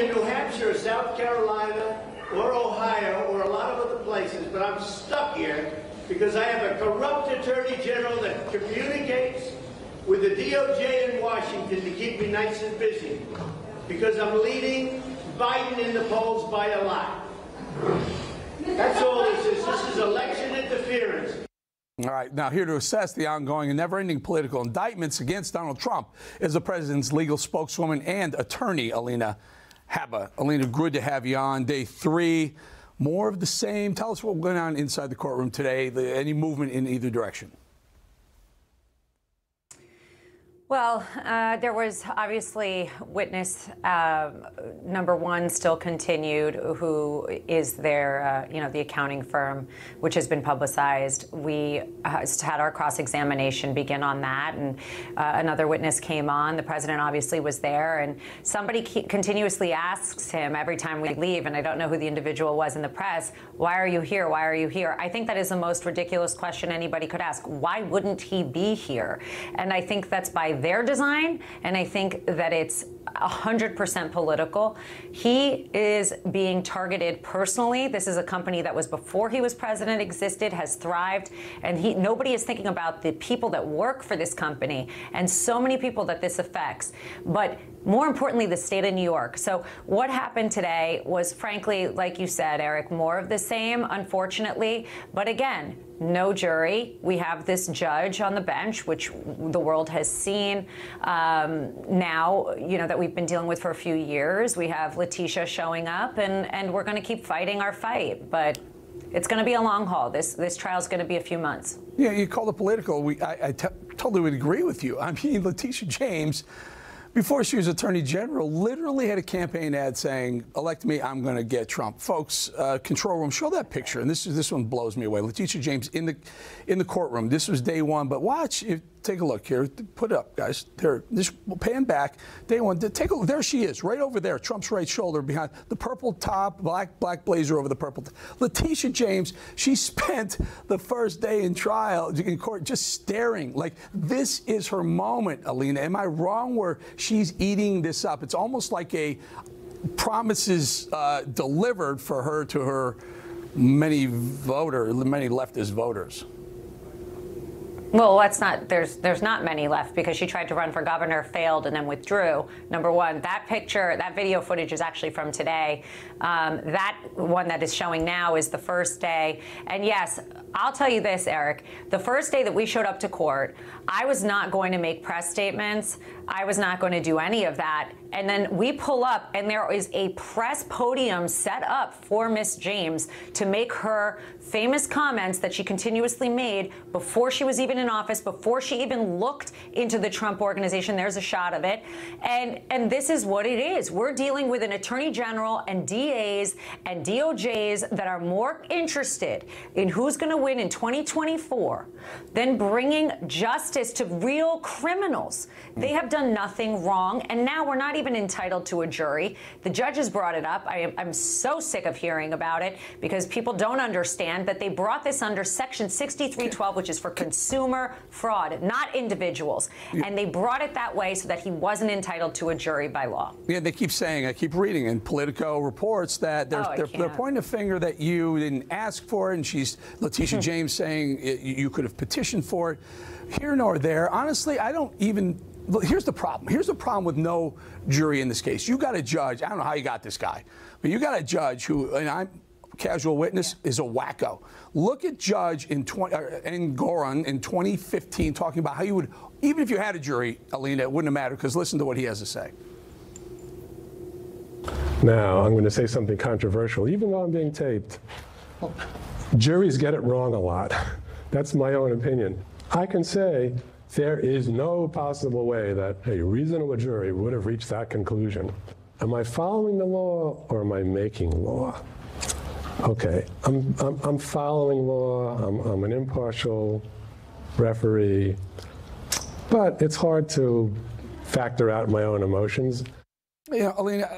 be in New Hampshire or South Carolina or Ohio or a lot of other places, but I'm stuck here because I have a corrupt attorney general that communicates with the DOJ in Washington to keep me nice and busy because I'm leading Biden in the polls by a lot. That's all this is. This is election interference. All right, now here to assess the ongoing and never-ending political indictments against Donald Trump is the president's legal spokeswoman and attorney, Alina Habba. Alina, good to have you on. Day 3, more of the same. Tell us what went on inside the courtroom today, any movement in either direction. Well, there was obviously witness number 1 still continued, who is their, the accounting firm, which has been publicized. We had our cross-examination begin on that, and another witness came on. The president obviously was there, and somebody continuously asks him every time we leave, and I don't know who the individual was in the press, why are you here? Why are you here? I think that is the most ridiculous question anybody could ask. Why wouldn't he be here? And I think that's by their design, and I think that it's 100% political. He is being targeted personally. This is a company that was before he was president, existed, has thrived, and nobody is thinking about the people that work for this company and so many people that this affects. But more importantly, the state of New York. So what happened today was, frankly, like you said, Eric, more of the same, unfortunately. But again, no jury. We have this judge on the bench, which the world has seen now, that we've been dealing with for a few years. We have Letitia showing up, and we're going to keep fighting our fight. But it's going to be a long haul. This trial is going to be a few months. Yeah, you call it political. I totally would agree with you. I mean, Letitia James, before she was Attorney General, literally had a campaign ad saying, elect me, I'm going to get Trump. Folks, control room, show that picture. And this one blows me away. Letitia James in the courtroom. This was day 1. But watch, take a look here. Put it up, guys. There, this pan back. Day 1. Take a look. There she is, right over there. Trump's right shoulder behind the purple top, black blazer over the purple. Letitia James, she spent the first day in trial in court just staring. Like, this is her moment, Alina. Am I wrong where she's eating this up? It's almost like a promises delivered for her to her many leftist voters. Well, there's not many left because she tried to run for governor, failed, and then withdrew. Number 1, that picture, that video footage is actually from today. That one that is showing now is the first day. And yes, I'll tell you this, Eric, the first day that we showed up to court, I was not going to make press statements. I was not going to do any of that. And then we pull up, and there is a press podium set up for Miss James to make her famous comments that she continuously made before she was even in office, before she even looked into the Trump organization. There's a shot of it. And this is what it is. We're dealing with an attorney general and DAs and DOJs that are more interested in who's going to win in 2024 than bringing justice to real criminals. They have done nothing wrong, and now we're not even entitled to a jury. The judges brought it up. I'm so sick of hearing about it because people don't understand that they brought this under Section 6312, which is for consumer fraud, not individuals. And they brought it that way so that he wasn't entitled to a jury by law. Yeah, they keep saying, I keep reading in Politico reports that they're pointing a finger that you didn't ask for it, and she's Letitia James saying you could have petitioned for it. Here nor there. Honestly, I don't even. Here's the problem. Here's the problem with no jury in this case. You got a judge. I don't know how you got this guy, but you got a judge who, and I'm casual witness, is a wacko. Look at Judge Goran in 2015 talking about how you would, even if you had a jury, Alina, it wouldn't have mattered, because listen to what he has to say. Now, I'm going to say something controversial, even though I'm being taped. Juries get it wrong a lot. That's my own opinion. I can say there is no possible way that a reasonable jury would have reached that conclusion. Am I following the law or am I making law? Okay, I'm following law. I'm an impartial referee, but it's hard to factor out my own emotions. You know, Alina,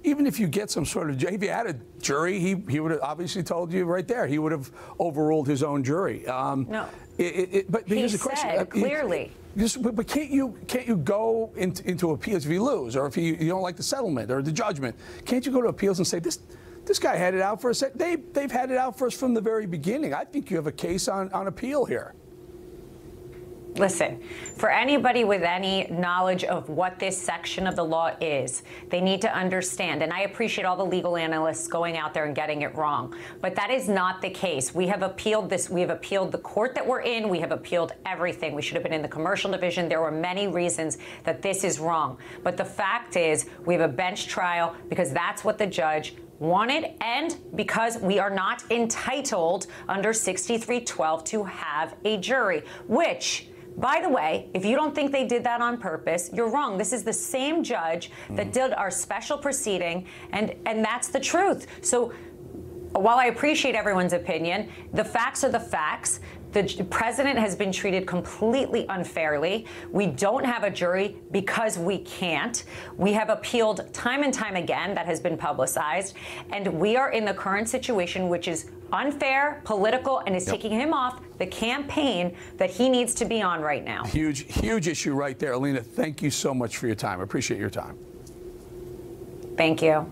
even if you get some sort of, if you had a jury, he would have obviously told you right there. He would have overruled his own jury. No. But here's the question. Said clearly. But can't you go into appeals if you lose, or if you don't like the settlement or the judgment? Can't you go to appeals and say this guy had it out for us? They've had it out for us from the very beginning. I think you have a case on appeal here. Listen, for anybody with any knowledge of what this section of the law is, they need to understand, and I appreciate all the legal analysts going out there and getting it wrong, but that is not the case. We have appealed this. We have appealed the court that we're in. We have appealed everything. We should have been in the commercial division. There were many reasons that this is wrong. But the fact is, we have a bench trial because that's what the judge wanted, and because we are not entitled under 6312 to have a jury, which, by the way, if you don't think they did that on purpose, you're wrong. This is the same judge that did our special proceeding, and that's the truth. So while I appreciate everyone's opinion, the facts are the facts. The president has been treated completely unfairly. We don't have a jury because we can't. We have appealed time and time again. That has been publicized. And we are in the current situation, which is unfair, political, and is taking him off the campaign that he needs to be on right now. Huge issue right there. Alina, thank you so much for your time. I appreciate your time. Thank you.